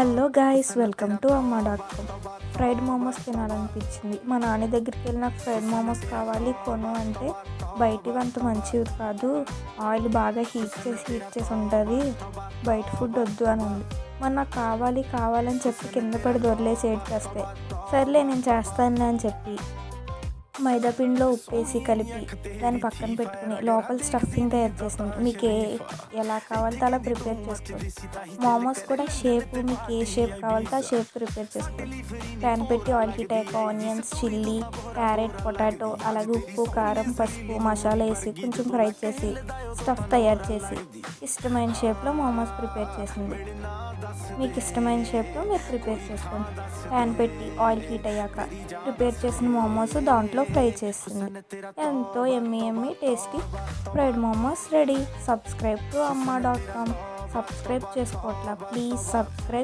Hello guys, welcome to అమ్మ.com. Fried momos తినాలనిపించింది. మా నాన్న దగ్గరికి వెళ్ళి నాకు ఫ్రైడ్ మోమోస్ కావాలి కొను అంటే, బయటివి అంత మంచివి కాదు, ఆయిల్ బాగా హీట్ చేసి ఉంటుంది, బయట ఫుడ్ వద్దు అని ఉంది. మరి నాకు కావాలని చెప్పి కింద పడి దొరలేసి ఏడ్చేస్తే, సర్లే నేను చేస్తానులే అని చెప్పి మైదా పిండిలో ఉప్పేసి కలిపి దాన్ని పక్కన పెట్టుకుని లోపల స్టఫింగ్ తయారు చేసింది. మీకు ఎలా కావాలితే అలా ప్రిపేర్ చేసుకోవచ్చు. మోమోస్ కూడా మీకు ఏ షేప్ కావాలితే ఆ షేప్ ప్రిపేర్ చేసుకోవచ్చు. ప్యాన్ పెట్టి ఆయిల్ హీట్ అయ్యాక ఆనియన్స్, చిల్లీ, క్యారెట్, పొటాటో, అలాగే ఉప్పు, కారం, పసుపు, మసాలా వేసి కొంచెం ఫ్రై చేసి స్టఫ్ తయారు చేసి ఇష్టమైన షేప్లో మోమోస్ ప్రిపేర్ చేసింది. మీకు ఇష్టమైన షేప్లో మీరు ప్రిపేర్ చేసుకోండి. ప్యాన్ పెట్టి ఆయిల్ హీట్ అయ్యాక ప్రిపేర్ చేసిన మోమోస్ దాంట్లో ఫ్రై చేస్తుంది. ఎంతో ఎమ్మీ tasty fried momos ready. Subscribe to అమ్మ.com. సబ్స్క్రైబ్ చేసుకోవట్లా, ప్లీజ్ సబ్స్క్రైబ్.